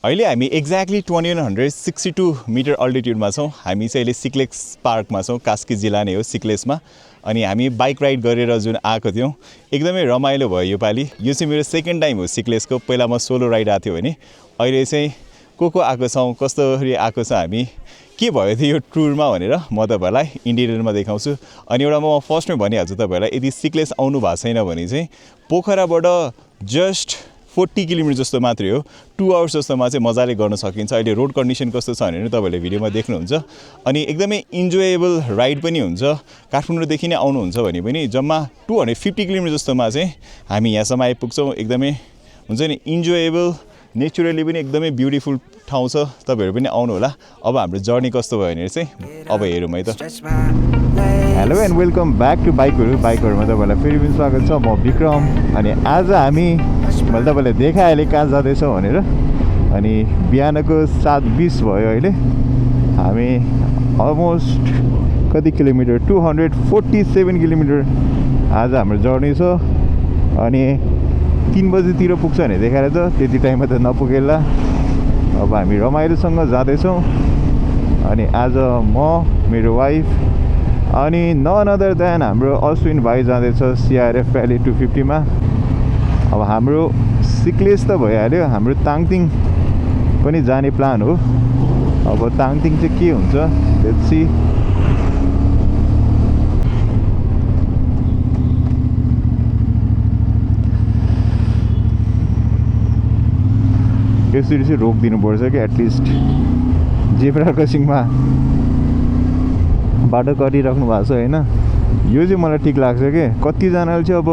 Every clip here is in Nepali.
अहिले हामी एक्ज्याक्टली 2162 मिटर अल्टिट्युडमा छौँ। हामी चाहिँ अहिले सिक्लेस पार्कमा छौँ। कास्की जिल्ला नै हो सिक्लेसमा। अनि हामी बाइक राइड गरेर जुन आएको थियौँ एकदमै रमाइलो भयो योपालि। यो चाहिँ मेरो सेकेन्ड टाइम हो सिक्लेसको। पहिला म सोलो राइड आएको थियो भने अहिले चाहिँ को आएको छौँ, कस्तोरी आएको छ, हामी के भयो थियो यो टुरमा भनेर म तपाईँहरूलाई इन्टिरियरमा देखाउँछु। अनि एउटा म फर्स्टमै भनिहाल्छु तपाईँहरूलाई, यदि सिक्लेस आउनु भएको छैन भने चाहिँ पोखराबाट जस्ट 40 किलोमिटर जस्तो मात्रै हो। 2 आवर्स जस्तोमा चाहिँ मजाले गर्न सकिन्छ। अहिले रोड कन्डिसन कस्तो छ भनेर तपाईँहरूले भिडियोमा देख्नुहुन्छ। अनि एकदमै इन्जोएबल राइड पनि हुन्छ। काठमाडौँदेखि नै आउनुहुन्छ भने पनि जम्मा 250 किलोमिटर जस्तोमा चाहिँ हामी यहाँसम्म आइपुग्छौँ। एकदमै हुन्छ नि इन्जोएबल, नेचुरली पनि एकदमै ब्युटिफुल ठाउँ छ। तपाईँहरू पनि आउनु होला। अब हाम्रो जर्नी कस्तो भयो भनेर चाहिँ अब हेरौँ है त। Hello and welcome back to बाइकहरूमा तपाईँहरूलाई फेरि पनि स्वागत छ। म विक्रम। अनि आज हामी मैले तपाईँलाई देखाएँ कहाँ जाँदैछौँ भनेर। अनि बिहानको 7:20 भयो अहिले। हामी अलमोस्ट कति किलोमिटर 247 किलोमिटर आज हाम्रो जर्नी छ। अनि 3 बजीतिर पुग्छ भने देखाएर त त्यति टाइममा त नपुगेला। अब हामी रमाइलोसँग जाँदैछौँ। अनि आज म, मेरो वाइफ अनि नन अदर देन हाम्रो अश्विन भाइ जाँदैछ CRF भ्याली 250 मा। अब हाम्रो सिक्लेस त भइहाल्यो, हाम्रो ताङतिङ पनि जाने प्लान हो। अब ताङतिङ चाहिँ के हुन्छ लेट्स सी। यसरी चाहिँ रोकिदिनुपर्छ कि एटलिस्ट जेब्रा क्रसिङमा बाटो गरिराख्नु भएको छ होइन। यो चाहिँ मलाई ठिक लाग्छ कि कतिजनाले चाहिँ अब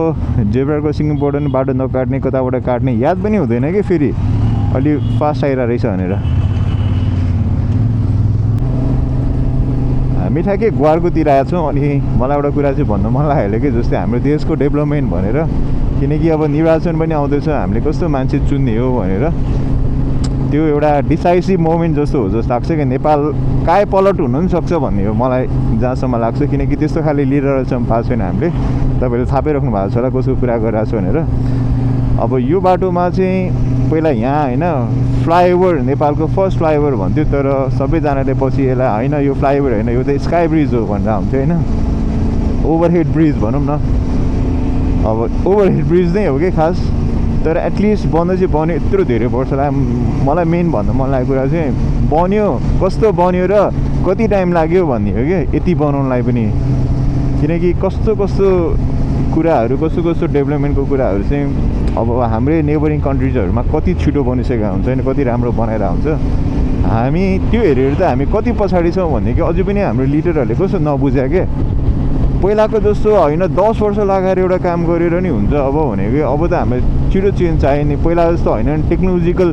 जेब्रा क्रसिङबाट पनि बाटो नकाट्ने, कताबाट काट्ने याद पनि हुँदैन कि फेरि अलि फास्ट आइरहेको रहेछ भनेर। हामी ठ्याक्कै ग्वारकोतिर आएको छौँ। अनि मलाई एउटा कुरा चाहिँ भन्नु मन लाग्यो कि जस्तै हाम्रो देशको डेभलपमेन्ट भनेर, किनकि अब निर्वाचन पनि आउँदैछ, हामीले कस्तो मान्छे चुन्ने हो भनेर त्यो एउटा डिसाइसिभ मोमेन्ट जस्तो हो जस्तो लाग्छ कि नेपाल काय पलट हुनु पनि सक्छ भन्ने हो मलाई जहाँसम्म लाग्छ। किनकि त्यस्तो खाले लिडरसम्म पाएको छैन हामीले। तपाईँले थाहा पाइराख्नु भएको छ होला कसको कुरा गरिरहेको छु भनेर। अब यो बाटोमा चाहिँ पहिला यहाँ होइन फ्लाइओभर, नेपालको फर्स्ट फ्लाइओभर भन्थ्यो, तर सबैजनाले पछि यसलाई होइन यो फ्लाइओभर होइन यो त स्काई ब्रिज हो भनेर हुन्थ्यो होइन। ओभरहेड ब्रिज भनौँ न। अब ओभरहेड ब्रिज नै हो कि खास, तर एटलिस्ट बन्द चाहिँ बन्यो। यत्रो धेरै वर्ष लाग्यो। मलाई मेन भन्नु मन लागेको कुरा चाहिँ बन्यो कस्तो बन्यो र कति टाइम लाग्यो भन्ने हो कि यति बनाउनलाई पनि। किनकि कस्तो कस्तो कुराहरू, कस्तो कस्तो डेभलपमेन्टको कुराहरू चाहिँ अब हाम्रै नेबरिङ कन्ट्रिजहरूमा कति छिटो बनिसकेको हुन्छ होइन, कति राम्रो बनाएर हुन्छ। हामी त्यो हेरेर त हामी कति पछाडि छौँ भन्ने कि अझै पनि हाम्रो लिडरहरूले कस्तो नबुझ्यो के। पहिलाको जस्तो होइन 10 वर्ष लगाएर एउटा काम गरेर नि हुन्छ अब भनेको। अब त हामीलाई छिटो चेन्ज चाहियो नि। पहिला जस्तो होइन, टेक्नोलोजिकल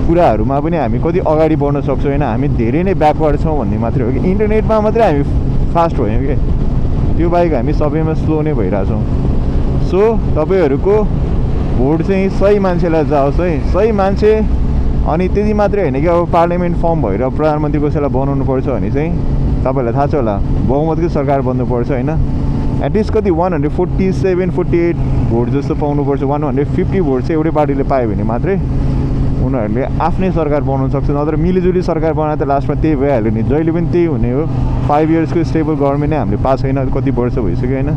कुराहरूमा पनि हामी कति अगाडि बढ्न सक्छौँ होइन। हामी धेरै नै ब्याकवर्ड छौँ भन्ने मात्रै हो कि। इन्टरनेटमा मात्रै हामी फास्ट भयौँ कि, त्यो बाहेक हामी सबैमा स्लो नै भइरहेछौँ। सो तपाईँहरूको भोट चाहिँ सही मान्छेलाई जाओस् है, सही मान्छे। अनि त्यति मात्रै होइन कि अब पार्लियामेन्ट फर्म भएर प्रधानमन्त्री कसैलाई बनाउनु पर्छ भने चाहिँ तपाईँहरूलाई थाहा छ होला बहुमतकै सरकार बन्नुपर्छ होइन। एटलिस्ट कति 147-48 भोट जस्तो पाउनुपर्छ। 150 भोट चाहिँ एउटै पार्टीले पायो भने मात्रै उनीहरूले आफ्नै सरकार बनाउन सक्छ। नत्र मिलिजुली सरकार बनाएर त लास्टमा त्यही भइहाल्यो नि। जहिले पनि त्यही हुने हो। 5 इयर्सको स्टेबल गभर्मेन्ट नै हामीले पाएको छैन, कति वर्ष भइसक्यो होइन।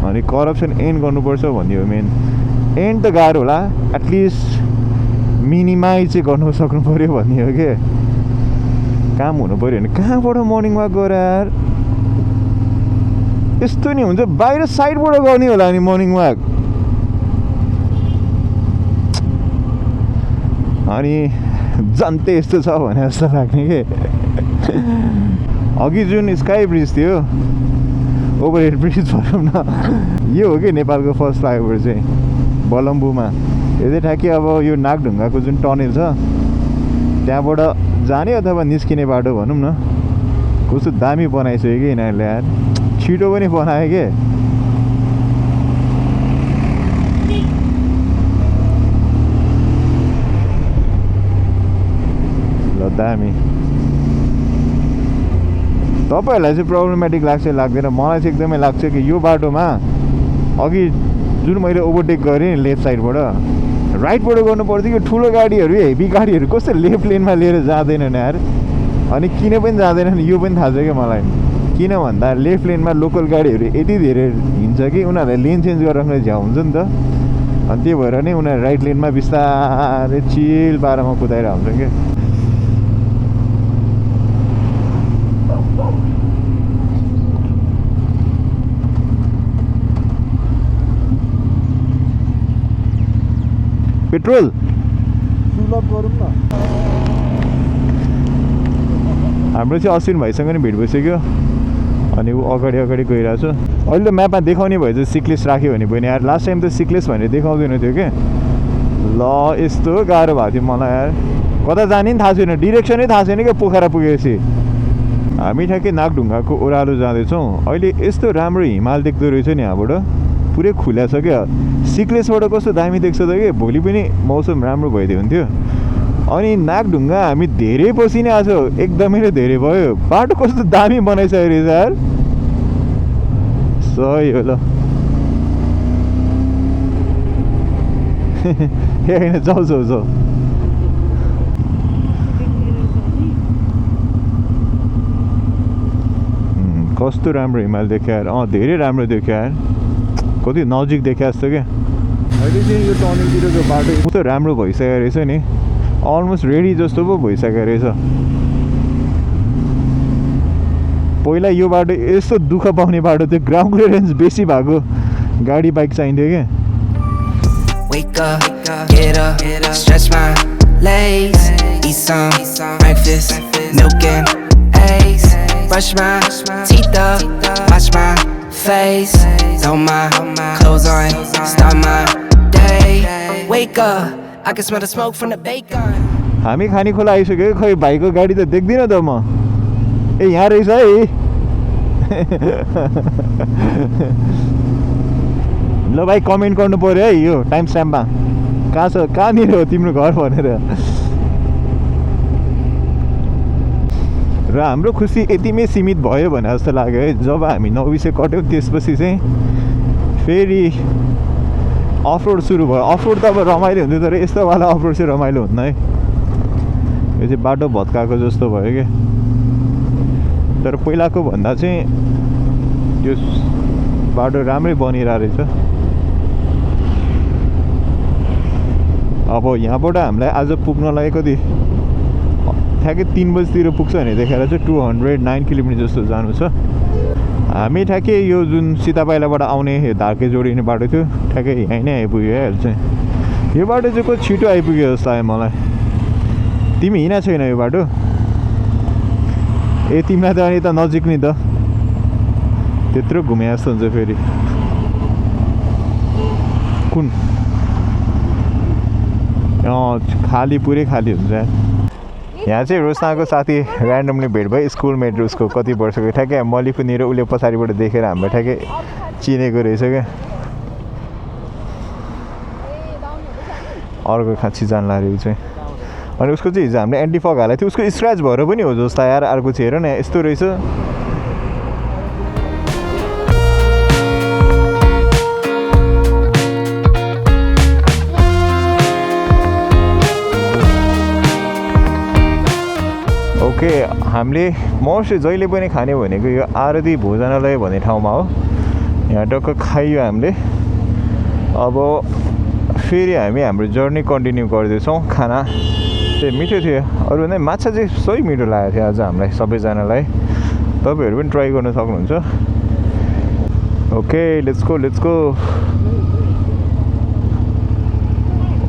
अनि करप्सन एन्ड गर्नुपर्छ भन्ने हो मेन। एन्ड त गाह्रो होला, एटलिस्ट मिनिमाइज चाहिँ गर्नु सक्नु पऱ्यो भन्ने हो कि। काम हुनु पऱ्यो भने कहाँबाट मर्निङ वाक गएर यार यस्तो नि हुन्छ। बाहिर साइडबाट गर्ने होला नि मर्निङ वाक। अनि जन्तै यस्तो छ भने जस्तो लाग्ने कि। अघि जुन स्काई ब्रिज थियो, ओभरहेड ब्रिज भनौँ न, यो हो कि नेपालको फर्स्ट फ्लाइओभर चाहिँ बलम्बुमा। यो चाहिँ ठ्याक्कै अब यो नागढुङ्गाको जुन टनेल छ त्यहाँबाट जाने अथवा निस्किने बाटो भनौँ न। कस्तो दामी बनाइसक्यो कि यिनीहरूले यार, छिटो पनि बनायो के। ल दामी। तपाईँहरूलाई चाहिँ प्रब्लमेटिक लाग्छ लाग्दैन? मलाई चाहिँ एकदमै लाग्छ कि यो बाटोमा अघि जुन मैले ओभरटेक गरेँ नि लेफ्ट साइडबाट, राइटबाट गर्नु पर्थ्यो कि ठुलो गाडीहरू हेभी गाडीहरू कस्तो लेफ्ट लेनमा लिएर जाँदैनन् यार अनि किन पनि जाँदैनन् यो पनि थाहा छ क्या मलाई किन भन्दा लेफ्ट लेनमा लोकल गाडीहरू यति धेरै हिँड्छ कि उनीहरूलाई लेन चेन्ज गरेर झ्याउ हुन्छ नि त अनि त्यही भएर नै उनीहरू राइट लेनमा बिस्तारै चिल पारामा कुदाइरहेको हुन्छ क्या पेट्रोल हाम्रो चाहिँ अश्विन भाइसँग नि भेट भइसक्यो अनि ऊ अगाडि गइरहेको छ अहिले त म्यापमा देखाउने भए चाहिँ सिक्लेस राख्यो भने पनि यार लास्ट टाइम त सिक्लेस भनेर देखाउँदैन थियो क्या ल यस्तो गाह्रो भएको थियो मलाई यार कता जाने नि थाहा छैन डिरेक्सनै थाहा छैन क्या पोखरा पुगेपछि हामी ठ्याक्कै नागढुङ्गाको ओह्रालो जाँदैछौँ अहिले यस्तो राम्रो हिमाल देख्दो रहेछ नि यहाँबाट पुरै खुला छ क्या सिक्लेसबाट कस्तो दामी देख्छ त कि भोलि पनि मौसम राम्रो भइदियो हुन्थ्यो अनि नागढुङ्गा हामी धेरै पछि नै आएको छौँ एकदमै धेरै भयो बाटो कस्तो दामी बनाइसकेको रहेछ यार सही हो ल होइन जाऊ कस्तो राम्रो हिमाल देख्यो यार धेरै राम्रो देख्यो यार कति नजिक देखा जस्तो क्या अहिले चाहिँ यो टर्निङतिरको बाटो कस्तो राम्रो भइसकेको रहेछ नि अलमोस्ट रेडी जस्तो पो भइसकेको रहेछ पहिला यो बाटो यस्तो दुःख पाउने बाटो थियो ग्राउन्ड क्लियरेन्स बेसी भएको गाडी बाइक चाहिन्थ्यो क्या Wake up, get up, stretch my legs, eat some breakfast, milk and eggs, brush my teeth up, wash my face, throw my clothes on, start my day. Wake up, I can smell the smoke from the bacon. हामी खानी खोला आइसक्यो खै भाइको गाडी त देख्दिनँ त म ए यहाँ रहेछ है ल भाइ कमेन्ट गर्नु पऱ्यो है यो टाइम स्ट्याम्पमा कहाँ छ कहाँनिर हो तिम्रो घर भनेर र हाम्रो खुसी यतिमै सीमित भयो भने जस्तो लाग्यो है जब हामी 9 विषय कट्यौँ त्यसपछि चाहिँ फेरि अफरोड सुरु भयो अफरोड त अब रमाइलो हुन्थ्यो तर यस्तोवाला अफरोड चाहिँ रमाइलो हुन्न है यो चाहिँ बाटो भत्काएको जस्तो भयो क्या तर पहिलाको भन्दा चाहिँ त्यो बाटो राम्रै बनिरहेको रहेछ अब यहाँबाट हामीलाई आज पुग्नलाई कति ठ्याक्कै 3 बजीतिर पुग्छ भने देखाएर चाहिँ 209 किलोमिटर जस्तो जानु छ हामी ठ्याक्कै यो जुन सीतापाइलाबाट आउने धार्के जोडिने बाटो थियो ठ्याक्कै यहीँ नै आइपुग्यो है अहिले चाहिँ यो बाटो चाहिँ कति छिटो आइपुग्यो जस्तो लाग्यो मलाई तिमी हिँडेको छैन यो बाटो ए तिमीलाई त अनि त नजिक नि त त्यत्रो घुमे जस्तो हुन्छ फेरि कुन खाली पुरै खाली हुन्छ यहाँ चाहिँ रोशनाको साथी ऱ्यान्डमली भेट भयो स्कुलमेट उसको कति वर्षको ठ्याक्कै मलिफुनिर उसले पछाडिबाट देखेर हाम्रो ठ्याक्कै चिनेको रहेछ क्या अर्को खाँची जान्ला अरे ऊ चाहिँ अनि उसको चाहिँ हिजो हामीले एन्टी फग हालेको थियो उसको स्क्रच भएर पनि हो जस्तो यार अर्को चाहिँ हेर न यस्तो रहेछ ओके हामीले मोस्टली जहिले पनि खाने भनेको यो आरती भोजनालय भन्ने ठाउँमा हो यहाँ टक्क खाइयो हामीले अब फेरि हामी हाम्रो जर्नी कन्टिन्यू गर्दैछौँ खाना त्यो मिठो थियो अरू नै माछा चाहिँ सही मिठो लागेको थियो आज हामीलाई सबैजनालाई तपाईँहरू पनि ट्राई गर्न सक्नुहुन्छ ओके लेट्स गो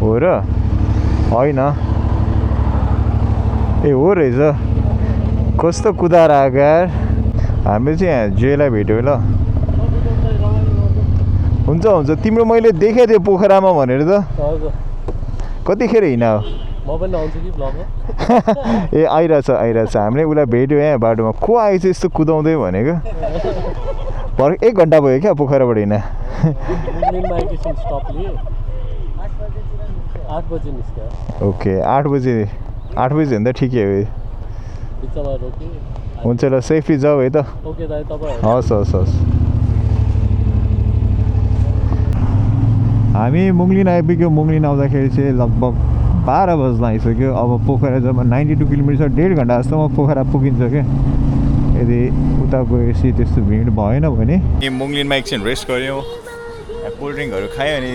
हो र होइन ए हो रहेछ कस्तो कुदाएर आएको यार हामीले चाहिँ यहाँ जेलाई भेट्यौँ ल हुन्छ तिम्रो मैले देखेको थिएँ पोखरामा भनेर त कतिखेर हिँडा हो ए आइरहेछ हामीले उसलाई भेट्यो यहाँ बाटोमा को आएछ यस्तो कुदाउँदै भनेको भर 1 घन्टा भयो क्या पोखराबाट हिँडा 8 बजे निस्क्यो ओके 8 बजे भन्दा ठिकै हो हुन्छ ल सेफली जाऊ है त ओके दाइ तपाईँ हस् हामी मुङ्लिन आइपुग्यो मुङ्लिन आउँदाखेरि चाहिँ लगभग 12 बज्न आइसक्यो अब पोखरा जब 92 किलोमिटर 1.5 घन्टा जस्तोमा पोखरा पुगिन्छ क्या यदि उता गएपछि त्यस्तो भिड भएन भने मुङ्लिनमा एकछिन रेस्ट गऱ्यौँ कोल्ड ड्रिङ्कहरू खायो अनि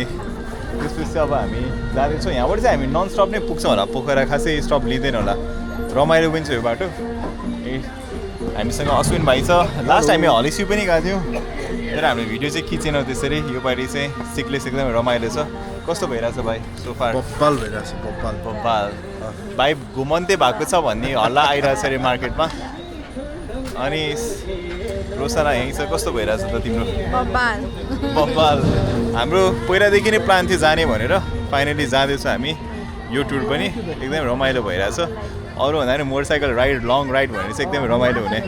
त्यसपछि अब हामी जाँदैछौँ यहाँबाट चाहिँ हामी नन स्टप नै पुग्छौँ होला पोखरा खासै स्टप लिँदैन होला रमाइलो पनि छ यो बाटो ए हामीसँग अश्विन भाइ छ लास्ट हामी हलिसी पनि गएको थियौँ तर हामीले भिडियो चाहिँ खिचेनौँ त्यसरी यो पालि चाहिँ सिक्लेस एकदमै रमाइलो छ कस्तो भइरहेछ भाइ सोफार बब्बाल भइरहेछ बब्बाल भाइ घुमन्ते भएको छ भन्ने हल्ला आइरहेछ अरे मार्केटमा अनि रोसना यहीँ छ कस्तो भइरहेछ त तिम्रो बब्बाल हाम्रो पहिलादेखि नै प्लान थियो जाने भनेर फाइनली जाँदैछौँ हामी यो टुर पनि एकदमै रमाइलो भइरहेछ अरू भन्दा पनि मोटरसाइकल राइड लङ राइड भनेर चाहिँ एकदमै रमाइलो हुने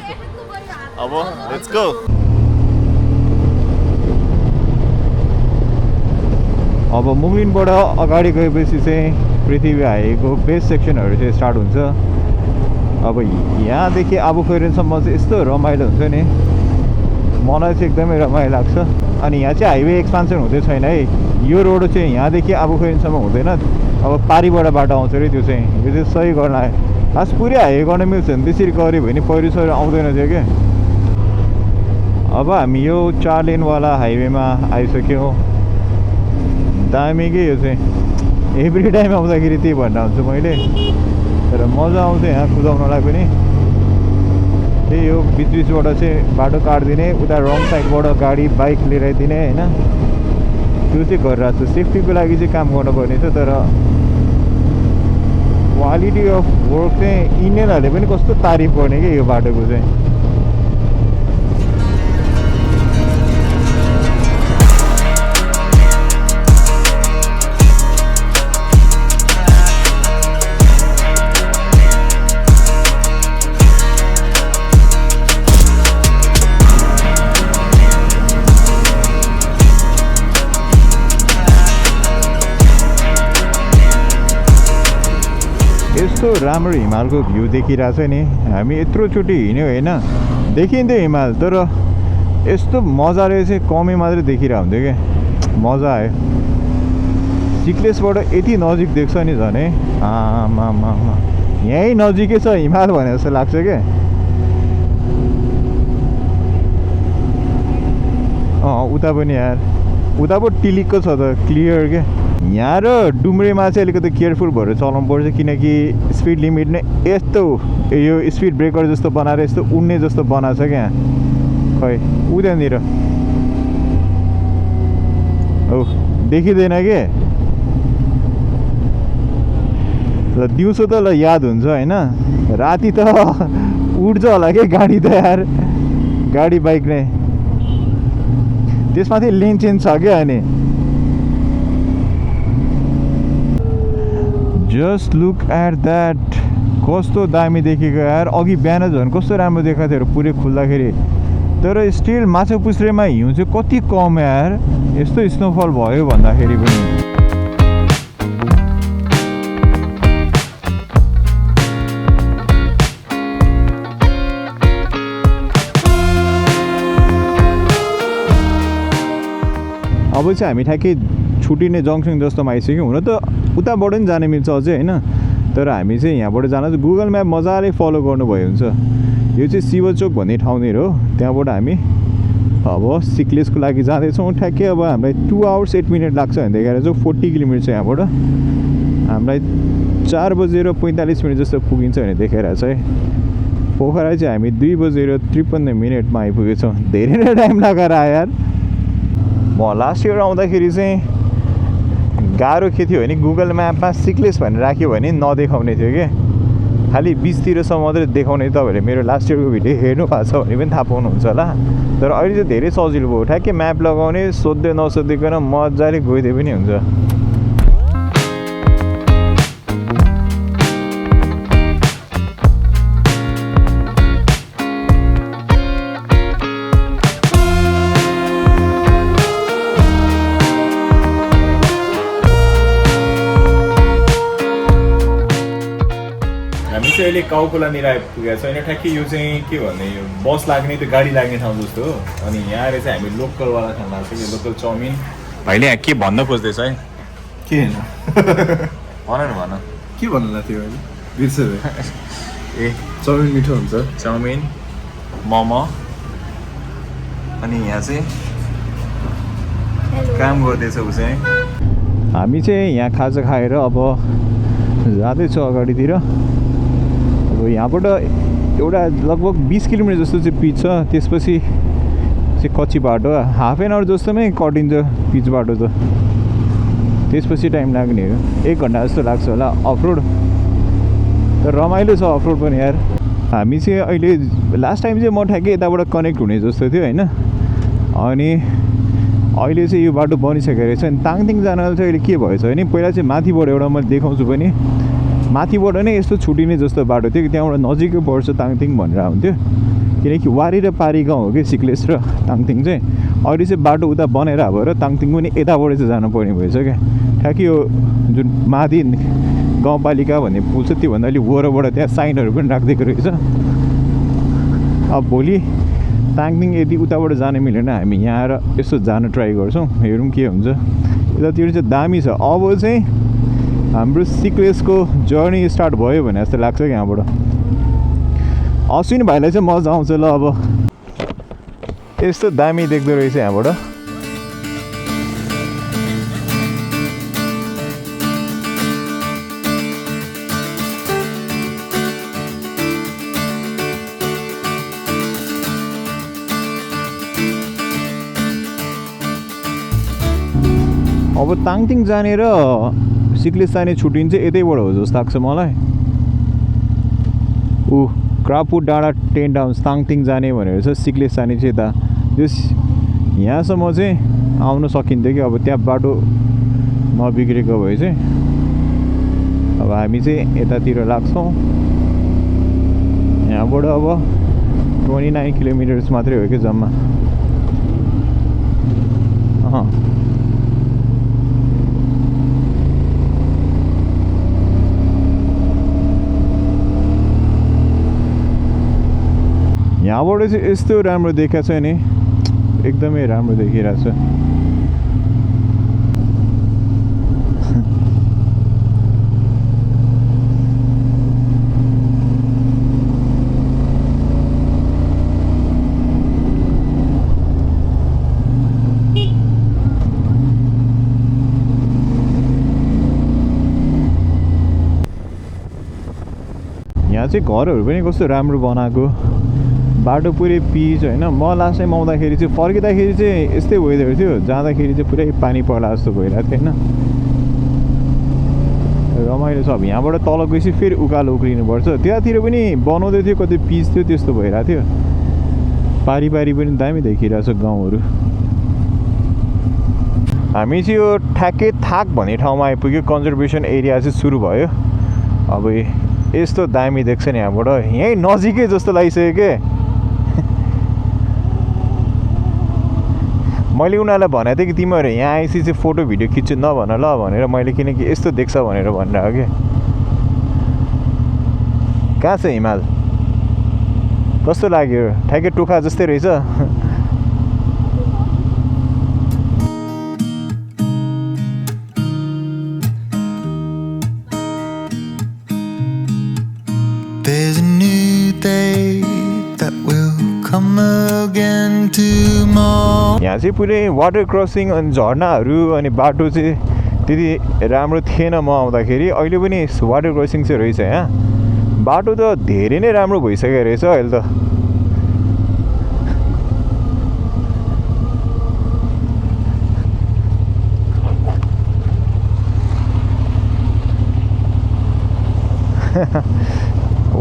अब लेट्स गो अब मुङ्लिनबाट अगाडि गएपछि चाहिँ पृथ्वी हाईको बेस सेक्सनहरू चाहिँ स्टार्ट हुन्छ अब यहाँदेखि आबुखैरेनसम्म चाहिँ यस्तो रमाइलो हुन्छ नि मलाई चाहिँ एकदमै रमाइलो लाग्छ अनि यहाँ चाहिँ हाइवे एक्सपान्सन हुँदै छैन है यो रोड चाहिँ यहाँदेखि आबुखैरेनसम्म हुँदैन अब पारिबाट बाटो आउँछ अरे त्यो चाहिँ यो चाहिँ सही गर्न आयो खास पुरै हाइवे गर्न मिल्छ नि त्यसरी गऱ्यो भने पहिरो सहिरो आउँदैन थियो क्या अब हामी यो 4 लेनवाला हाइवेमा आइसक्यौँ दामी के यो चाहिँ एभ्री टाइम आउँदाखेरि त्यही भन्न हुन्छु मैले तर मजा आउँछ यहाँ कुदाउनलाई पनि त्यही हो बिचबिचबाट चाहिँ बाटो काटिदिने उता रङ साइडबाट गाडी बाइक लिएर आइदिने होइन त्यो चाहिँ गरिरहेको छु सेफ्टीको लागि चाहिँ काम गर्नुपर्ने छ तर क्वालिटी अफ वर्क चाहिँ इन्डियनहरूले पनि कस्तो तारिफ गर्ने क्या यो बाटोको चाहिँ यस्तो राम्रो हिमालको भ्यू देखिरहेछ नि हामी यत्रोचोटि हिँड्यौँ होइन देखिन्थ्यो हिमाल तर यस्तो मजाले चाहिँ कमै मात्रै देखिरहेको हुन्थ्यो क्या मजा आयो सिक्लेसबाट यति नजिक देख्छ नि झन् है आमा यहीँ नजिकै छ हिमाल भने जस्तो लाग्छ क्या उता पनि यार उता पो टिलिकको छ त क्लियर क्या यहाँ र डुम्रेमा चाहिँ अलिकति केयरफुल भएर चलाउनु पर्छ किनकि स्पिड लिमिट नै यस्तो यो स्पिड ब्रेकर जस्तो बनाएर यस्तो उड्ने जस्तो बनाएको छ क्या खै उतानिर औ देखिँदैन के ल दिउँसो त ल याद हुन्छ होइन राति त उड्छ होला के गाडी त यार गाडी बाइक नै त्यसमाथि लेन चेन्ज छ क्या अनि जस्ट लुक एट द्याट कस्तो दामी देखेको यार अघि बिहान झन् कस्तो राम्रो देखाएको थियो पुरै खुल्दाखेरि तर स्टिल माछापुच्छ्रेमा हिउँ चाहिँ कति कम यार यस्तो स्नोफल भयो भन्दाखेरि पनि अब चाहिँ हामी ठ्याक्कै छुटिने जङ्सन जस्तोमा आइसक्यौँ हुन त उताबाट पनि जान मिल्छ अझै होइन तर हामी चाहिँ यहाँबाट जान चाहिँ गुगल म्याप मजाले फलो गर्नुभयो हुन्छ यो चाहिँ शिवचोक भन्ने ठाउँनिर हो त्यहाँबाट हामी अब सिक्लेसको लागि जाँदैछौँ ठ्याक्कै अब हामीलाई 2 आवर्स 8 मिनट लाग्छ भने देखाएर चाहिँ 40 किलोमिटर छ यहाँबाट हामीलाई 4:45 जस्तो पुगिन्छ भने देखाएर चाहिँ पोखरा चाहिँ हामी 2:53 आइपुगेछौँ धेरै नै टाइम लगाएर आयो यार म लास्ट इयर आउँदाखेरि चाहिँ गाह्रो के थियो भने गुगल म्यापमा सिक्लेस भनेर राख्यो भने नदेखाउने थियो क्या खालि बिचतिरसम्म मात्रै देखाउने तपाईँहरूले मेरो लास्ट इयरको भिडियो हेर्नु भएको छ भने पनि थाहा पाउनुहुन्छ होला तर अहिले चाहिँ धेरै सजिलो भयो ठ्याक्कै म्याप लगाउने सोध्दै नसोधिकन मजाले गइदिए पनि हुन्छ अहिले काउकोलानिर आइपुगेको छ होइन ठ्याक्कै यो चाहिँ के भन्ने यो बस लाग्ने त्यो गाडी लाग्ने ठाउँ जस्तो हो अनि यहाँ चाहिँ हामी लोकलवाला खाना लाग्छ कि लोकल चाउमिन भाइले यहाँ के भन्न खोज्दैछ है के हैन भन न भन के भन्नुला थियो अहिले बिर्सेँ ए चाउमिन मिठो हुन्छ चाउमिन मोमो अनि यहाँ चाहिँ काम गर्दैछ उ चाहिँ हामी चाहिँ यहाँ खाजा खाएर अब जाँदैछौँ अगाडितिर अब यहाँबाट एउटा लगभग 20 किलोमिटर जस्तो चाहिँ पिच छ त्यसपछि चाहिँ कच्ची बाटो हाफ एन आवर जस्तोमै कटिन्छ पिच बाटो त त्यसपछि टाइम लाग्ने हो 1 घन्टा जस्तो लाग्छ होला अफरोड तर रमाइलो छ अफरोड पनि यार हामी चाहिँ अहिले लास्ट टाइम चाहिँ म ठ्याक्कै यताबाट कनेक्ट हुने जस्तो थियो होइन अनि अहिले चाहिँ यो बाटो बनिसकेको रहेछ अनि ताङतिङ जानलाई चाहिँ अहिले के भएछ भने पहिला चाहिँ माथिबाट एउटा मैले देखाउँछु पनि माथिबाट नै यस्तो छुटिने जस्तो बाटो थियो कि त्यहाँबाट नजिकै पर्छ ताङतिङ भनेर हुन्थ्यो किनकि वारी र पारी गाउँ हो कि सिक्लेस र ताङतिङ चाहिँ अहिले चाहिँ बाटो उता बनेर भएर ताङतिङ पनि यताबाट चाहिँ जानुपर्ने भएछ क्या ठ्याक्कै यो जुन माथि गाउँपालिका भन्ने पुल छ त्योभन्दा अलिक वरबाट त्यहाँ साइनहरू पनि राखिदिएको रहेछ अब भोलि ताङतिङ यदि उताबाट जान मिलेन हामी यहाँ आएर यसो जान ट्राई गर्छौँ हेरौँ के हुन्छ यतातिर चाहिँ दामी छ अब चाहिँ हाम्रो सिक्लेसको जर्नी स्टार्ट भयो भने जस्तो लाग्छ कि यहाँबाट अश्विन भाइलाई चाहिँ मजा आउँछ ल अब यस्तो दामी देख्दो रहेछ यहाँबाट अब ताङतिङ जाने र सिक्लेस जाने छुट्टिन्छ यतैबाट हो जस्तो लाग्छ मलाई क्रापुट डाँडा टेन्ट हाउस ताङतिङ जाने भनेर चाहिँ सिक्लेस जाने चाहिँ यता त्यस यहाँसम्म चाहिँ आउन सकिन्थ्यो कि अब त्यहाँ बाटो नबिग्रेको भए चाहिँ अब हामी चाहिँ यतातिर लाग्छौँ यहाँबाट अब 29 किलोमिटर्स मात्रै हो कि जम्मा यहाँबाट चाहिँ यस्तो राम्रो देखाएको छ नि एकदमै राम्रो देखिरहेको छ यहाँ चाहिँ घरहरू पनि कस्तो राम्रो बनाएको बाटो पुरै पिच होइन म लास्ट टाइम आउँदाखेरि चाहिँ फर्किँदाखेरि चाहिँ यस्तै वेदर थियो जाँदाखेरि चाहिँ पुरै पानी पर्ला जस्तो भइरहेको थियो होइन रमाइलो छ अब यहाँबाट तल गएपछि फेरि उकालो उक्लिनुपर्छ त्यहाँतिर पनि बनाउँदै थियो कति पिच थियो त्यस्तो भइरहेको थियो पारी पारी पनि दामी देखिरहेछ गाउँहरू हामी चाहिँ यो ठ्याक्कै थाक भन्ने ठाउँमा आइपुग्यो कन्जर्भेसन एरिया चाहिँ सुरु भयो अब यस्तो दामी देख्छ नि यहाँबाट यहीँ नजिकै जस्तो लागिसक्यो के मैले उनीहरूलाई भनेको थिएँ कि तिमीहरू यहाँ आएपछि चाहिँ फोटो भिडियो खिच्छु नभन ल भनेर मैले किनकि यस्तो देख्छ भनेर भनिरहेको कि कहाँ छ हिमाल कस्तो लाग्यो ठ्याक्कै टोखा जस्तै रहेछ There's a new day that will come again tomorrow. यहाँ चाहिँ पुरै वाटर क्रसिङ अनि झर्नाहरू अनि बाटो चाहिँ त्यति राम्रो थिएन म आउँदाखेरि अहिले पनि वाटर क्रसिङ चाहिँ रहेछ यहाँ बाटो त धेरै नै राम्रो भइसकेको रहेछ अहिले त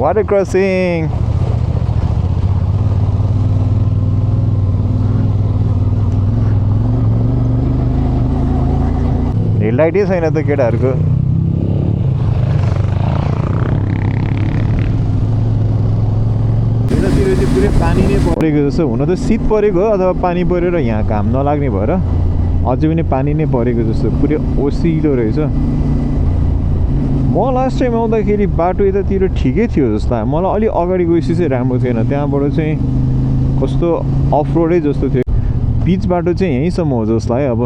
वाटर क्रसिङ हेडलाइटै छैन त केटाहरूको यतातिर चाहिँ पुरै पानी नै परेको जस्तो हुन त शीत परेको हो अथवा पानी परेर यहाँ घाम नलाग्ने भएर अझै पनि पानी नै परेको जस्तो पुरै ओसिलो रहेछ म लास्ट टाइम आउँदाखेरि बाटो यतातिर ठिकै थियो जस्तो मलाई अलिक अगाडि गएपछि चाहिँ राम्रो थिएन त्यहाँबाट चाहिँ कस्तो अफ रोडै जस्तो थियो पिच बाटो चाहिँ यहीँसम्म हो जस्तो है अब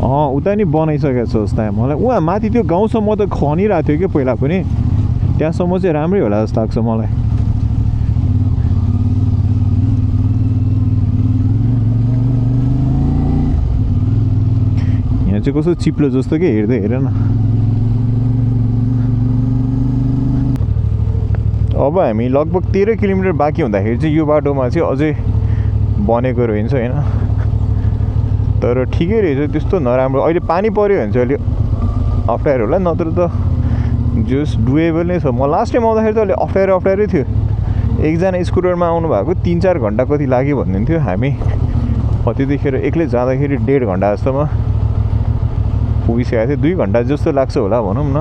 उता नि बनाइसकेको छ जस्तो मलाई उहाँ माथि त्यो गाउँसम्म त खनिरहेको थियो कि पहिला पनि त्यहाँसम्म चाहिँ राम्रै होला जस्तो लाग्छ मलाई यहाँ चाहिँ कस्तो चिप्लो जस्तो कि हेर्दै हेर न अब हामी लगभग 13 किलोमिटर बाँकी हुँदाखेरि चाहिँ यो बाटोमा चाहिँ अझै बनेको रहेछ होइन तर ठिकै रहेछ त्यस्तो नराम्रो अहिले पानी पऱ्यो भने चाहिँ अलिक अप्ठ्यारो होला नत्र त जस डुएबल नै छ म लास्ट टाइम आउँदाखेरि त अलिक अप्ठ्यारै थियो एकजना स्कुटरमा आउनु भएको 3-4 घन्टा कति लाग्यो भन्नुहुन्थ्यो हामी त्यतिखेर एक्लै जाँदाखेरि 1.5 घन्टा जस्तोमा पुगिसकेको थियो 2 घन्टा जस्तो लाग्छ होला भनौँ न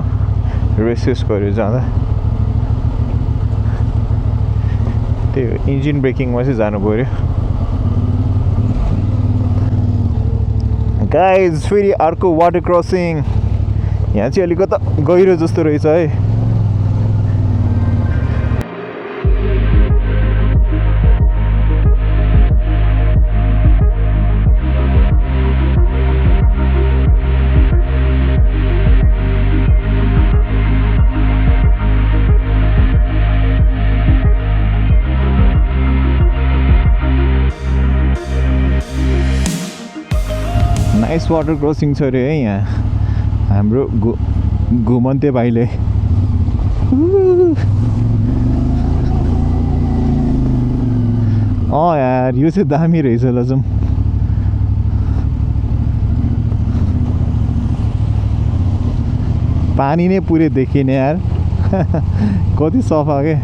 रेसेस गरेर जाँदा त्यही इन्जिन ब्रेकिङमा चाहिँ जानु पऱ्यो गाइज फेरि अर्को वाटर क्रसिङ यहाँ चाहिँ अलिकता गहिरो जस्तो रहेछ है नाइस वाटर क्रसिङ छ अरे है यहाँ हाम्रो घुमन्ते भाइले यार यो चाहिँ दामी रहेछ ल जाउँ पानी नै पुरै देखिने यार कति सफा के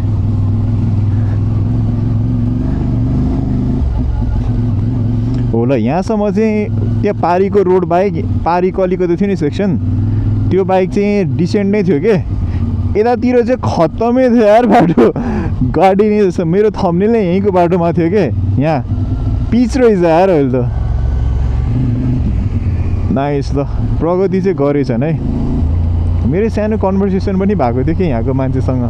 हो ल यहाँसम्म चाहिँ त्यहाँ पारीको रोड बाइक पारीको अलिकति थियो नि सेक्सन त्यो बाइक चाहिँ डिसेन्ट नै थियो के यतातिर चाहिँ खत्तमै थियो यार बाटो गाडी नै जस्तो मेरो थम्बनेल नै यहीँको बाटोमा थियो के यहाँ पिच रहेछ यार अहिले त नाइस ल प्रगति चाहिँ गरेछन् है मेरो सानो कन्भर्सेसन पनि भएको थियो कि यहाँको मान्छेसँग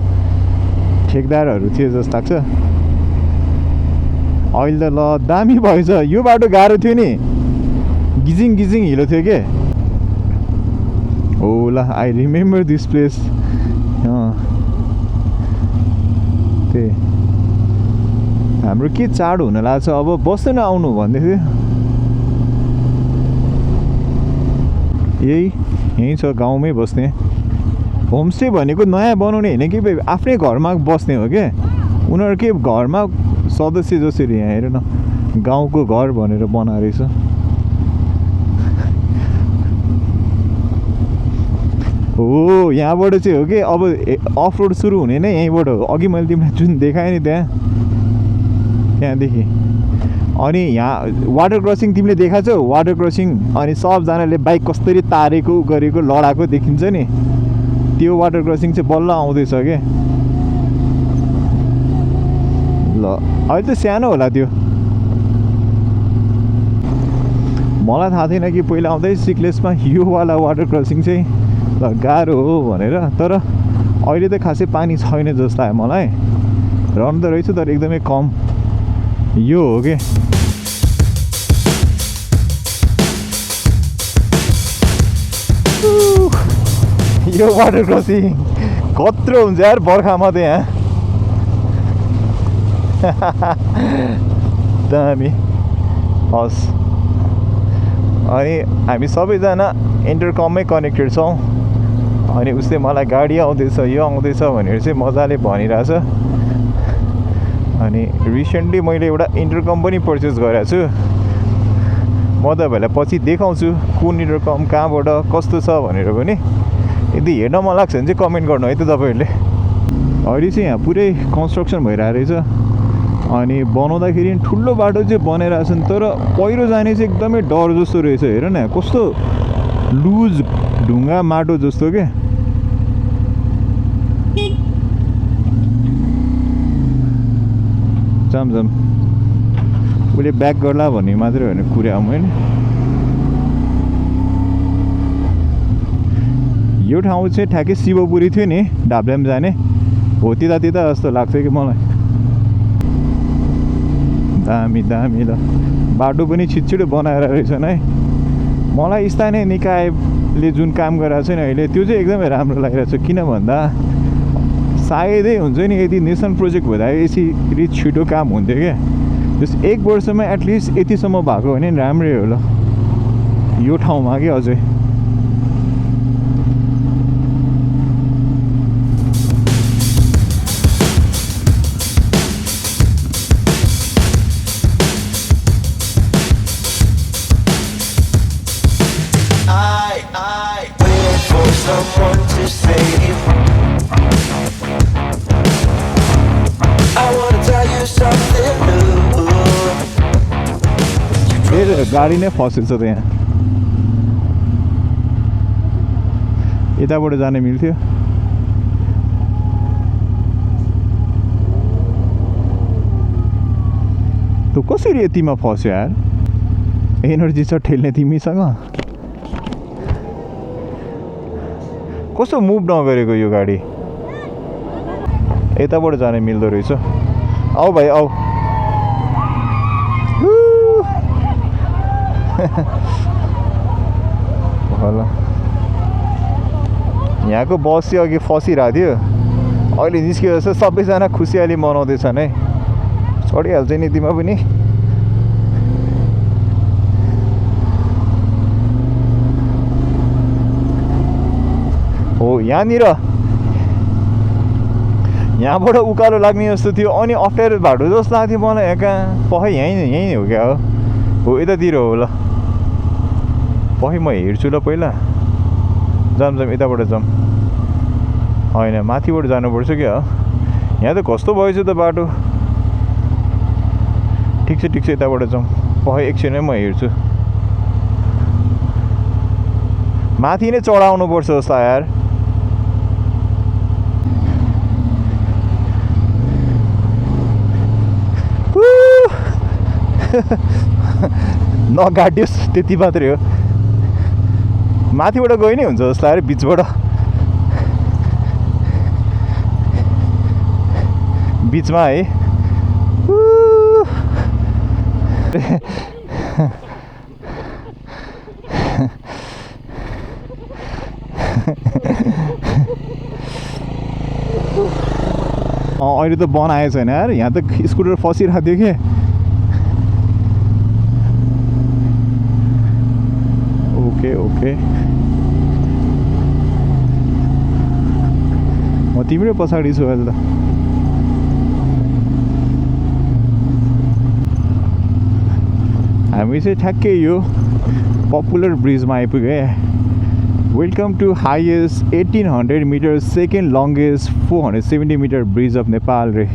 ठेकदारहरू थिए जस्तो लाग्छ अहिले त ल दामी भएछ यो बाटो गाह्रो थियो नि गिजिङ हिलो थियो के हो ल आई रिमेम्बर दिस प्लेस त्यही हाम्रो के चाड हुन लाग्छ अब बस्दैन आउनु भन्दै थियो यही छ गाउँमै बस्ने होमस्टे भनेको नयाँ बनाउने होइन कि आफ्नै घरमा बस्ने हो क्या उनीहरूकै घरमा सदस्य जसरी यहाँ हेर न गाउँको घर भनेर बनाएको रहेछ हो यहाँबाट चाहिँ हो कि अब अफ रोड सुरु हुने नै यहीँबाट हो अघि मैले तिमीलाई जुन देखाएँ नि त्यहाँदेखि अनि यहाँ वाटर क्रसिङ तिमीले देखाएको छौ वाटर क्रसिङ अनि सबजनाले बाइक कसरी तारेको गरेको लडाएको देखिन्छ नि त्यो वाटर क्रसिङ चाहिँ बल्ल आउँदैछ के ल अहिले त सानो होला त्यो मलाई थाहा थिएन कि पहिला आउँदै सिक्लेसमा योवाला वाटर क्रसिङ चाहिँ गाह्रो हो भनेर तर अहिले त खासै पानी छैन जस्तो लाग्यो मलाई रहनु त रहेछ तर एकदमै कम यो हो के यो वाटर क्रसिङ कत्रो हुन्छ यार बर्खामा त यहाँ दामी हस् अनि हामी सबैजना इन्टरकममै कनेक्टेड छौँ अनि उसले मलाई गाडी आउँदैछ यो आउँदैछ भनेर चाहिँ मजाले भनिरहेछ अनि रिसेन्टली मैले एउटा इन्टरकम पनि पर्चेस गरेको छु म तपाईँहरूलाई पछि देखाउँछु कुन इन्टरकम कहाँबाट कस्तो छ भनेर पनि यदि हेर्न मन लाग्छ भने चाहिँ कमेन्ट गर्नु है त तपाईँहरूले अहिले चाहिँ यहाँ पुरै कन्स्ट्रक्सन भइरहेको रहेछ अनि बनाउँदाखेरि ठुलो बाटो चाहिँ बनाइरहेको छन् तर पहिरो जाने चाहिँ एकदमै डर जस्तो रहेछ हेर न कस्तो लुज ढुङ्गा माटो जस्तो के जाम उसले ब्याक गर्ला भन्ने मात्रै होइन कुरा होइन यो ठाउँ चाहिँ ठ्याक्कै शिवपुरी थियो नि ढाब्ल्याम जाने हो त्यता जस्तो लाग्छ कि मलाई दामी ल बाटो पनि छिटछिटो बनाएर रहेछन् है मलाई स्थानीय निकायले जुन काम गरिरहेको छ नि अहिले त्यो चाहिँ एकदमै राम्रो लागिरहेको छ। किन भन्दा सायदै हुन्छ नि यदि नेसन प्रोजेक्ट हुँदा यसरी छिटो काम हुन्थ्यो क्या। जस 1 वर्षमा एटलिस्ट यतिसम्म भएको भने राम्रै हो ल यो ठाउँमा कि अझै। I wait for someone to save. I wanna tell you something new. ए गाडी नै फसेछ त यहाँ। यताबाट जान मिल्थ्यो। तँ कसरी यतिमा फस्यो यार? एनर्जी छ ठेल्ने तिमीसँग? कस्तो मुभ नगरेको यो गाडी? यताबाट जाने मिल्दो रहेछ। आऊ भाइ आऊ। ल यहाँको बस चाहिँ अघि फसिरहेको थियो, अहिले निस्कियो जस्तो सबैजना खुसियाली मनाउँदैछन् है। चढिहाल्छ नि तिमीमा पनि। हो यहाँनिर यहाँबाट उकालो लाग्ने जस्तो थियो अनि अप्ठ्यारो बाटो जस्तो लाग्थ्यो मलाई। यहाँ कहाँ पखै यहीँ हो क्या हो यतातिर हो ल। पखै म हेर्छु ल पहिला। जाम यताबाट जाम। होइन माथिबाट जानुपर्छ क्या। यहाँ त कस्तो भएछ त बाटो। ठिक छ यताबाट जाउँ। पखै एकछिनै म हेर्छु। माथि नै चढाउनु पर्छ जस्तो यार। नगाडियोस् त्यति मात्रै हो। माथिबाट गइ नै हुन्छ जस्तो लाग्यो बिचबाट। बिचमा है। अहिले त बनाएको छैन यार। यहाँ त स्कुटर फसिरहेको थियो कि। ओके म तिम्रै पछाडि छु अहिले त। हामी चाहिँ ठ्याक्कै यो पपुलर ब्रिजमा आइपुग्यो। Welcome to highest 1800 metre second longest 470 metre bridge of Nepal रे।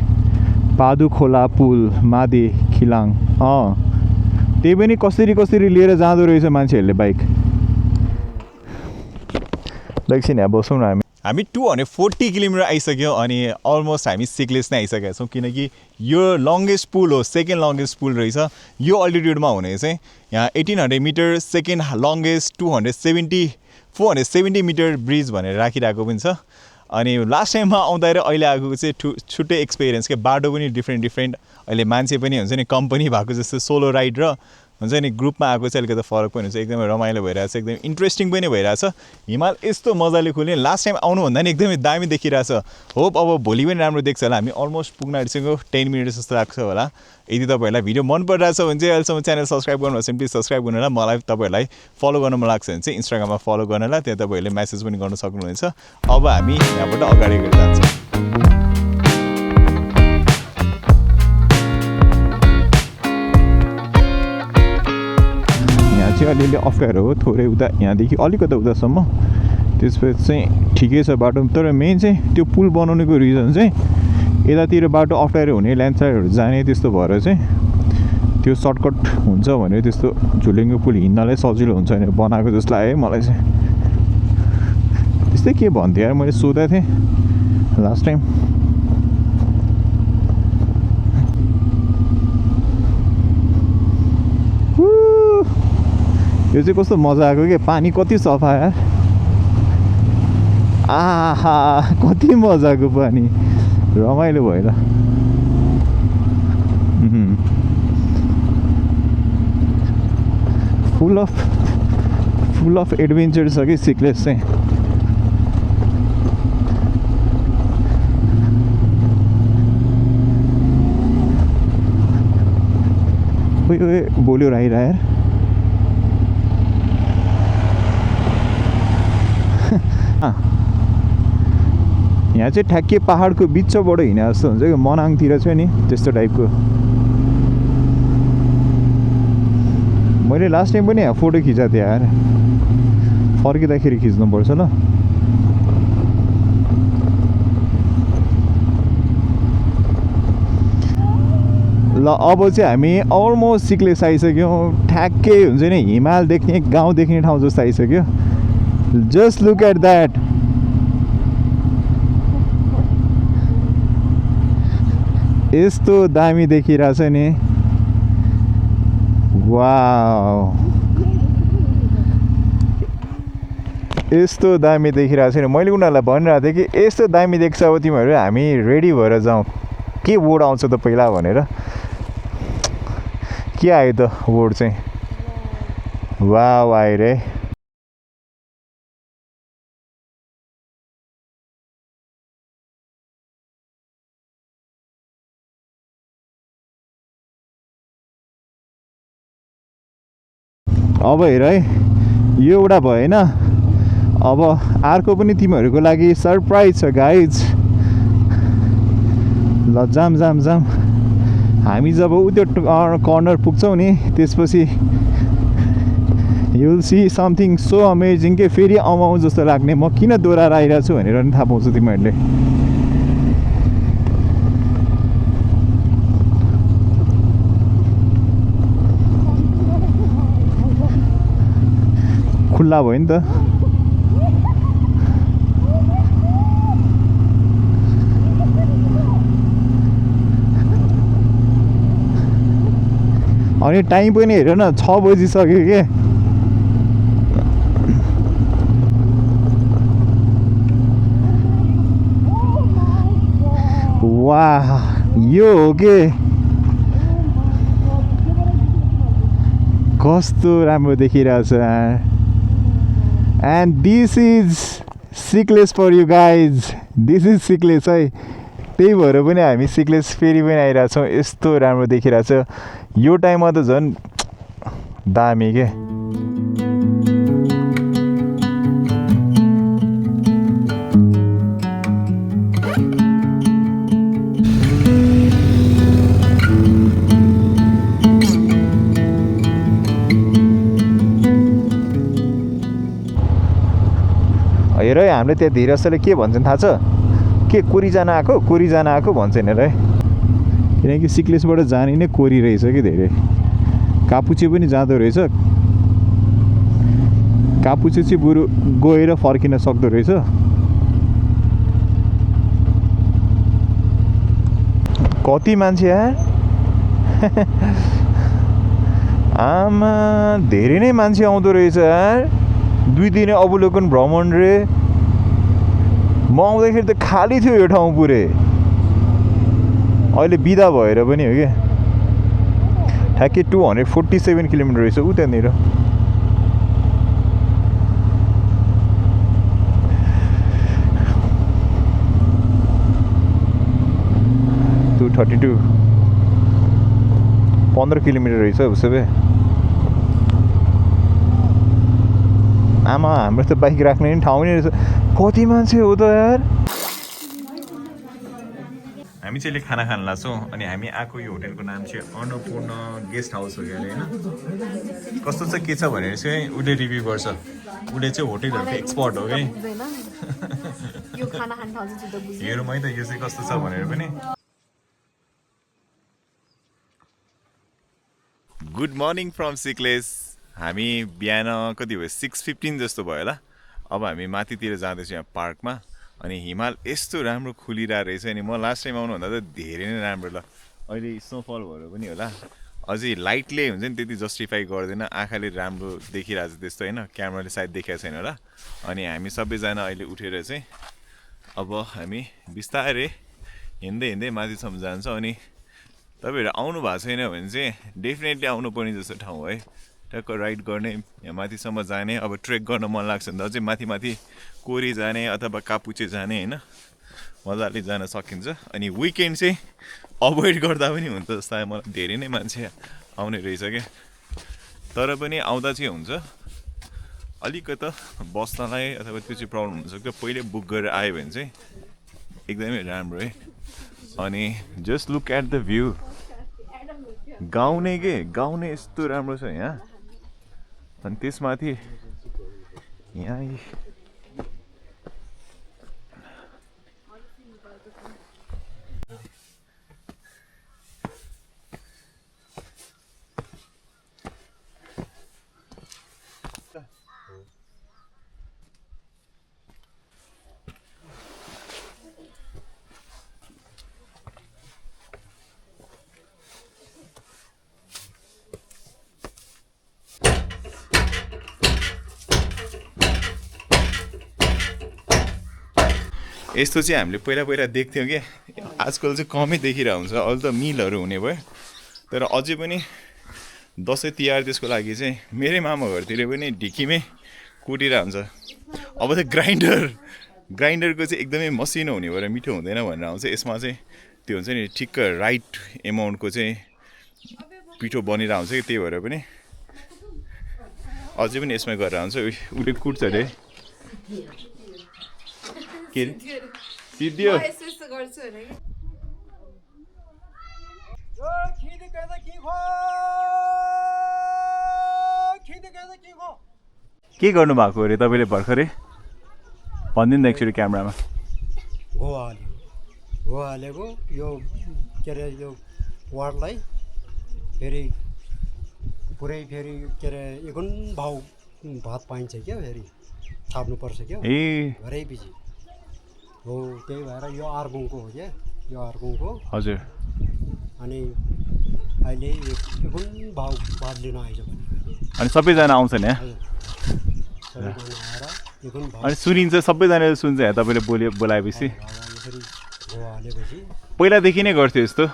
पादु खोला पुल मादे खिलाङ। त्यही पनि कसरी लिएर जाँदो रहेछ मान्छेहरूले बाइक। एकछिन यहाँ बसौँ न। हामी 240 किलोमिटर आइसक्यौँ अनि अलमोस्ट हामी सिक्लेस नै आइसकेका छौँ। किनकि यो लङ्गेस्ट पुल हो, सेकेन्ड लङ्गेस्ट पुल रहेछ। यो अल्टिट्युडमा हुने चाहिँ यहाँ 1800 metre second longest 470 metre bridge भनेर राखिरहेको पनि छ। अनि लास्ट टाइममा आउँदा र अहिले आएको चाहिँ छुट्टै एक्सपिरियन्स क्या। बाटो पनि डिफ्रेन्ट। अहिले मान्छे पनि हुन्छ नि कम्पनी भएको जस्तो सोलो राइड र हुन्छ नि ग्रुपमा आएको चाहिँ अलिकति फरक पनि हुन्छ। एकदमै रमाइलो भइरहेछ, एकदमै इन्ट्रेस्टिङ पनि भइरहेछ। हिमाल यस्तो मजाले खुल्ने लास्ट टाइम आउनुभन्दा नि एकदमै दामी देखिरहेछ। होप अब भोलि पनि राम्रो देख्छ होला। हामी अलमोस्ट पुग्न आँटिसक्यो। 10 मिनट जस्तो लाग्छ होला। यदि तपाईँहरूलाई भिडियो मन परिरहेछ भने चाहिँ अहिलेसम्म च्यानल सब्सक्राइब गर्नुहोस्। प्लिज सब्सक्राइब गर्नु होला। मलाई तपाईँहरूलाई फलो गर्न मन लाग्छ भने चाहिँ इन्स्टाग्राममा फलो गर्नु होला। त्यहाँ तपाईँहरूले मेसेज पनि गर्न सक्नुहुनेछ। अब हामी यहाँबाट अगाडि गएर जान्छौँ। चाहिँ अलिअलि अप्ठ्यारो हो थोरै उता, यहाँदेखि अलिकति उतासम्म। त्यसपछि चाहिँ ठिकै छ बाटो। तर मेन चाहिँ त्यो पुल बनाउनेको रिजन चाहिँ यतातिर बाटो अप्ठ्यारो हुने, ल्यान्डस्लाइडहरू जाने त्यस्तो भएर चाहिँ त्यो सर्टकट हुन्छ भनेर त्यस्तो झुलेङ्गो पुल हिँड्नलाई सजिलो हुन्छ भनेर बनाएको जस्तो लाग्यो मलाई चाहिँ। त्यस्तै के भन्थ्यो यार, मैले सोधेको थिएँ लास्ट टाइम। यो चाहिँ कस्तो मजा आएको क्या। पानी कति सफा यार। आहा कति मजाको पानी, रमाइलो भएर। फुल अफ फुल अफ एडभेन्चर छ कि सिक्लेस चाहिँ ओए बोल्यो राहिरा यार यहाँ चाहिँ ठ्याक्कै पहाडको बिचबाट हिँडे जस्तो हुन्छ कि मनाङतिर छ नि त्यस्तो टाइपको मैले लास्ट टाइम पनि यहाँ फोटो खिचेको थिएँ यार फर्किँदाखेरि खिच्नुपर्छ ल ल अब चाहिँ हामी अलमोस्ट सिक्लेस आइसक्यौँ ठ्याक्कै हुन्छ नि हिमाल देख्ने गाउँ देख्ने ठाउँ जस्तो आइसक्यो जस्ट लुक एट द्याट यस्तो दामी देखिरहेछ नि वाउ यस्तो दामी देखिरहेको छ नि मैले उनीहरूलाई भनिरहेको थिएँ कि यस्तो दामी देख्छ अब तिमीहरू हामी रेडी भएर जाउँ के बोर्ड आउँछ त पहिला भनेर के आयो त बोर्ड चाहिँ वाउ आयो रे अब हेर है यो एउटा भएन अब अर्को पनि तिमीहरूको लागि सरप्राइज छ गाइज ल जाम जाम जाम हामी जब उ त्यो कर्नर पुग्छौँ नि त्यसपछि you will see something so amazing के फेरि आउँ जस्तो लाग्ने म किन दोहोऱ्याएर आइरहेको छु भनेर नि थाहा पाउँछु तिमीहरूले खुल्ला भयो नि त अनि टाइम पनि हेर न 6 बजिसक्यो के वाह यो हो के कस्तो राम्रो देखिरहेछ and this is Sickles for you guys this is Sickles है त्यही भएर पनि हामी सिक्लेस फेरि पनि आइरहेछौँ यस्तो राम्रो देखिरहेछ यो टाइममा त झन् दामी के हेर है हामीले त्यहाँ धीरजले के भन्छन् थाहा छ के कोरिजान आएको भन्छ हेर है किनकि सिक्लेसबाट जाने नै कोरी रहेछ कि धेरै कापुचे पनि जाँदो रहेछ कापुचे चाहिँ बरु गएर फर्किन सक्दो रहेछ कति मान्छे आमा धेरै नै मान्छे आउँदो रहेछ 2 दिने अवलोकन भ्रमण रे म आउँदाखेरि त खाली थियो यो ठाउँ पुरै अहिले बिदा भएर पनि हो कि ठ्याक्कै 247 किलोमिटर रहेछ उ त्यहाँनिर टु 32 15 किलोमिटर रहेछ उसो भए आमा हाम्रो त बाइक राख्ने पनि ठाउँ नै रहेछ कति मान्छे हो त यार हामी चाहिँ खाना खान लाग्छौँ अनि हामी आएको यो होटेलको नाम चाहिँ अन्नपूर्ण गेस्ट हाउस हो कि अरे होइन कस्तो छ के छ भनेर चाहिँ उसले रिभ्यू गर्छ उसले चाहिँ होटेलहरूको एक्सपर्ट हो कि हेरौँ है त यो चाहिँ कस्तो छ भनेर पनि गुड मर्निङ फ्रम सिक्लेस हामी बिहान कति भयो 6:15 जस्तो भयो होला अब हामी माथितिर जाँदैछौँ यहाँ पार्कमा अनि हिमाल यस्तो राम्रो खुलिरहेको रहेछ नि म लास्ट टाइम आउनुभन्दा त धेरै नै राम्रो ल अहिले स्नोफल भएर पनि होला अझै लाइटले हुन्छ नि त्यति जस्टिफाई गर्दैन आँखाले राम्रो देखिरहेको छ त्यस्तो होइन क्यामेराले सायद देखाएको छैन होला अनि हामी सबैजना अहिले उठेर चाहिँ अब हामी बिस्तारै हिँड्दै हिँड्दै माथिसम्म जान्छौँ अनि तपाईँहरू आउनु भएको छैन भने चाहिँ डेफिनेटली आउनुपर्ने जस्तो ठाउँ है ट्याक्क राइड गर्ने यहाँ माथिसम्म जाने अब ट्रेक गर्न मन लाग्छ भने त अझै माथि माथि कोरी जाने अथवा कापुचे जाने होइन मजाले जान सकिन्छ अनि विकेन्ड चाहिँ अभोइड गर्दा पनि हुन्छ जस्तो मलाई धेरै नै मान्छे आउने रहेछ क्या तर पनि आउँदा चाहिँ हुन्छ अलिकति बस्नलाई अथवा त्यो चाहिँ प्रब्लम हुनसक्छ पहिले बुक गरेर आयो भने चाहिँ एकदमै राम्रो है अनि just look at the view गाउँ नै के गाउँ नै यस्तो राम्रो छ यहाँ अनि त्यसमाथि यहाँ यस्तो चाहिँ हामीले पहिला पहिला देख्थ्यौँ क्या आजकल चाहिँ कमै देखिरहेको हुन्छ अहिले त मिलहरू हुने भयो तर अझै पनि दसैँ तिहार त्यसको लागि चाहिँ मेरै मामा घरतिर पनि ढिकीमै कुटिरहेको हुन्छ अब त ग्राइन्डरको चाहिँ एकदमै मसिनो हुने भएर मिठो हुँदैन भनेर आउँछ यसमा चाहिँ त्यो हुन्छ नि ठिक्क राइट एमाउन्टको चाहिँ पिठो बनिरहेको हुन्छ कि त्यही भएर पनि अझै पनि यसमै गरेर आउँछ उसले कुट्छ अरे के अरे सिद्धियो के गर्नु भएको अरे तपाईँले भर्खरै भनिदिनु एकचोटि क्यामेरामा घो हालेको यो के अरे यो वाडलाई फेरि पुरै फेरि के अरे एकुन भाउ भात पाइन्छ क्या फेरि थाप्नुपर्छ क्या ए घरै पछि हो त्यही भएर यो अर्गुङको हो क्या यो अर्गुङको हजुर अनि अहिले एकुन भाउ भात लिन आइज भने अनि सबैजना आउँछ नि सबैजना आएर एकुन भाउ अनि सुनिन्छ सबैजनाले सुन्छ यहाँ तपाईँले बोलाएपछि यसरी घो हालेपछि पहिलादेखि नै गर्थ्यो यस्तो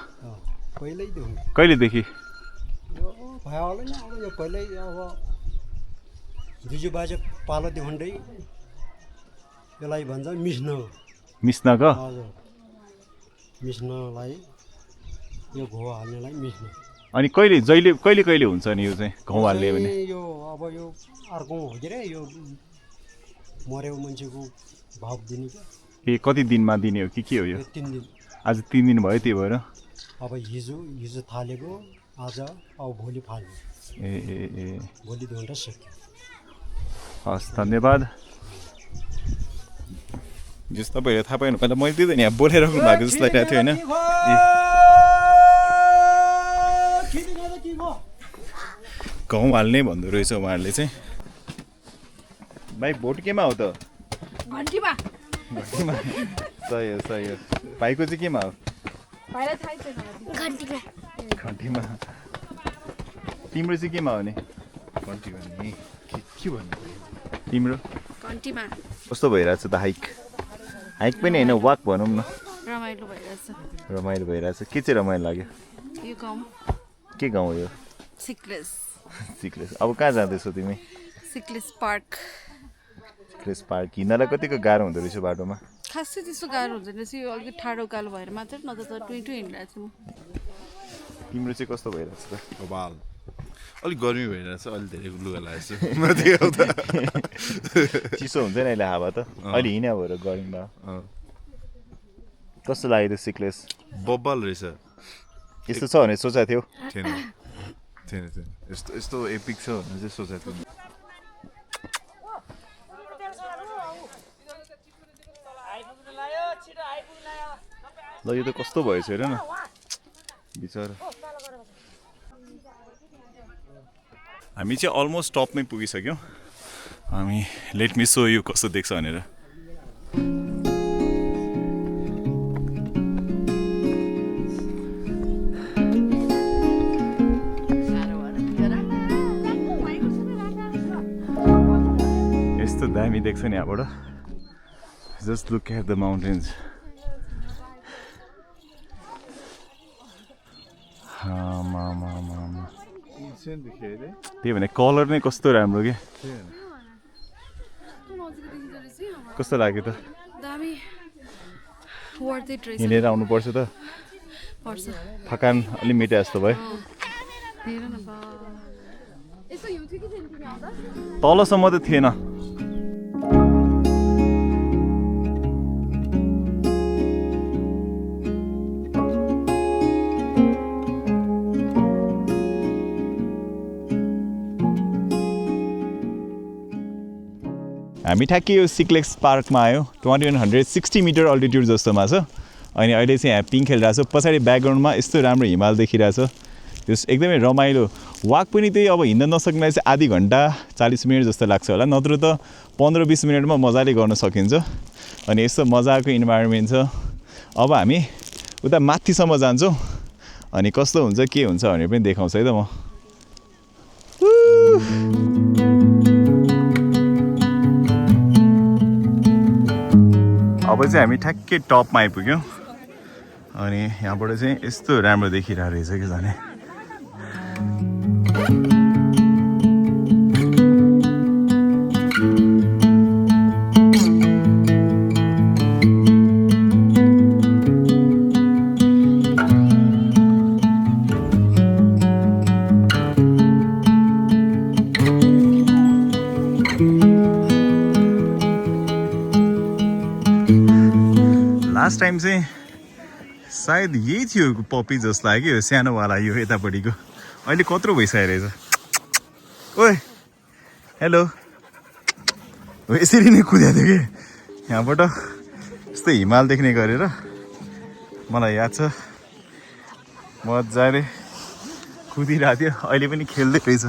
पहिल्यैदेखि कहिलेदेखि यो भयो होला नि अब यो पहिल्यै अब जुजु बाजे पालोदेखि यसलाई भन्छ मिस्नक हजुर मिस्नलाई यो घो हाल्नेलाई मिस्न अनि कहिले हुन्छ नि यो चाहिँ घाउ हाल्ने भने यो अब यो अर्को हो के अरे यो मरेको मान्छेको भाव दिने क्या ए कति दिनमा दिने हो कि के हो यो 3 दिन आज 3 दिन भयो त्यही भएर अब हिजो थालेको आज अब भोलि फाल्ने ए ए ए भोलि 2 घन्टा सक्यो हस् धन्यवाद जस्तो तपाईँहरू थाहा पाउनु पहिला मैले त्यही त यहाँ बोलाइराख्नु भएको जस्तो लागिरहेको थियो होइन गहुँ हाल्ने भन्दो रहेछ उहाँहरूले चाहिँ भाइ भोट केमा हो त घन्टीमा सही हो भाइको चाहिँ केमा हो घन्टीमा तिम्रो चाहिँ केमा हो नि घन्टी भन्ने के भन्नु तिम्रो घन्टीमा कस्तो भइरहेछ त हाइक पनि होइन वाक भनौँ न रमाइलो भइरहेछ के चाहिँ रमाइलो लाग्यो यो गाउँ के गाउँ हो यो सिक्लेस अब कहाँ जाँदैछौ तिमी सिक्लेस पार्क हिँड्नलाई कतिको गाह्रो हुँदो रहेछ बाटोमा खासै त्यस्तो गाह्रो हुँदैन रहेछ यो अलिकति ठाडो कालो भएर मात्र न त टुइटु हिँडिरहेको छु म तिम्रो चाहिँ कस्तो भइरहेछ त बाल अलिक गर्मी भइरहेछ अलि धेरै लुगा लागेको छ चिसो हुन्छ नि अहिले हावा त अहिले हिँड्या भएर गर्मी भयो कस्तो लाग्यो त्यो सिक्लेस बब्बाल रहेछ यस्तो छ भने सोचेको थियो थिएन यस्तो एपिक छ भनेर चाहिँ सोचेको थिएँ ल यो त कस्तो भएछ हेर न बिचरा हामी चाहिँ अलमोस्ट टपमै पुगिसक्यौँ हामी लेट मी सो यु कस्तो देख्छ भनेर यस्तो दामी देख्छ नि यहाँबाट just look at the mountains त्यही भने कलर नै कस्तो राम्रो के कस्तो लाग्यो त दामी वर्थ इट रहेछ हिँडेर आउनुपर्छ त पर्छ थकान अलि मेटे जस्तो भयो हेर न बा यसो हिउँ थियो कि थिएन तिमी आउँदा तलसम्म त थिएन हामी ठ्याक्कै यो सिक्लेक्स पार्कमा आयो 2160 मिटर अल्टिट्युड जस्तोमा छ अनि अहिले चाहिँ यहाँ पिङ खेलिरहेको छ पछाडि ब्याकग्राउन्डमा यस्तो राम्रो हिमाल देखिरहेछ त्यो एकदमै रमाइलो वाक पनि त्यही अब हिँड्न नसक्नेलाई चाहिँ आधी घन्टा 40 मिनट जस्तो लाग्छ होला नत्र त 15-20 मिनटमा मजाले गर्न सकिन्छ अनि यस्तो मजाको इन्भाइरोमेन्ट छ अब हामी उता माथिसम्म जान्छौँ अनि कस्तो हुन्छ के हुन्छ भनेर पनि देखाउँछु है त म अब चाहिँ हामी ठ्याक्कै टपमा आइपुग्यौँ अनि यहाँबाट चाहिँ यस्तो राम्रो देखिरहेको रहेछ कि झन् लास्ट टाइम चाहिँ सायद यही थियो पप्पी जस्तो लाग्यो सानोवाला यो यतापट्टिको अहिले कत्रो भइसकेको रहेछ ओए हेलो हो यसरी नै कुदेको थियो कि यहाँबाट यस्तो हिमाल देख्ने गरेर मलाई याद छ मजाले कुदिरहेको थियो अहिले पनि खेल्दै रहेछ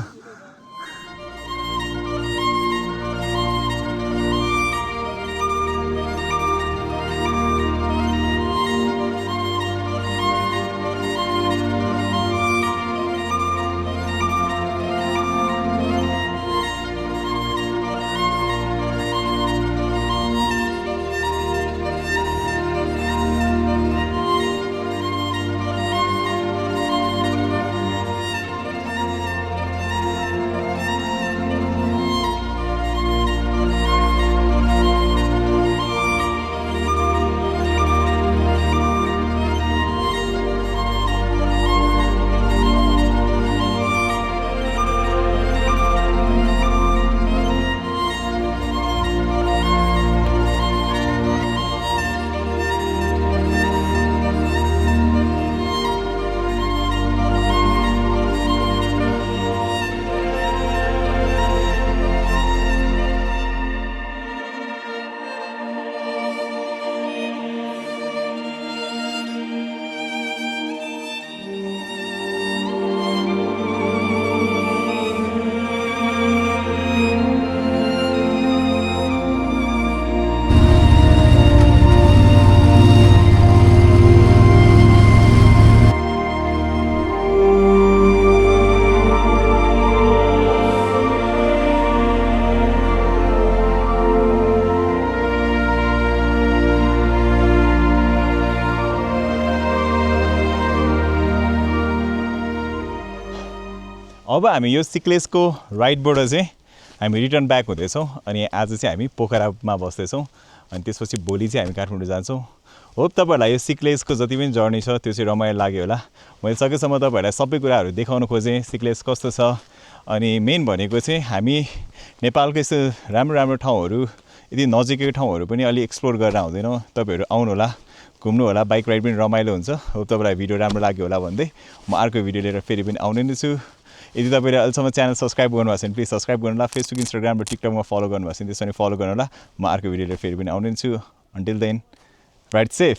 अब हामी यो सिक्लेसको राइटबाट चाहिँ हामी रिटर्न ब्याक हुँदैछौँ अनि आज चाहिँ हामी पोखरामा बस्दैछौँ अनि त्यसपछि भोलि चाहिँ हामी काठमाडौँ जान्छौँ होप तपाईँहरूलाई यो सिक्लेसको जति पनि जर्नी छ त्यो चाहिँ रमाइलो लाग्यो होला मैले सकेसम्म तपाईँहरूलाई सबै कुराहरू देखाउन खोजेँ सिक्लेस कस्तो छ अनि मेन भनेको चाहिँ हामी नेपालको यस्तो राम्रो राम्रो ठाउँहरू यदि नजिकैको ठाउँहरू पनि अलि एक्सप्लोर गरेर आउँदैनौँ तपाईँहरू आउनु होला घुम्नु होला बाइक राइड पनि रमाइलो हुन्छ होप तपाईँलाई भिडियो राम्रो लाग्यो होला भन्दै म अर्को भिडियो लिएर फेरि पनि आउने नै छु यदि तपाईँले अहिलेसम्म च्यानल सब्सक्राइब गर्नुभएको छ भने प्लिज सब्सक्राइब गर्नु होला फेसबुक इन्स्टाग्राम र टिकटकमा फलो गर्नुभएको छ भने त्यसरी फलो गर्नु होला म अर्को भिडियो लिएर फेरि पनि आउने छु अन्टिल देन राइड सेफ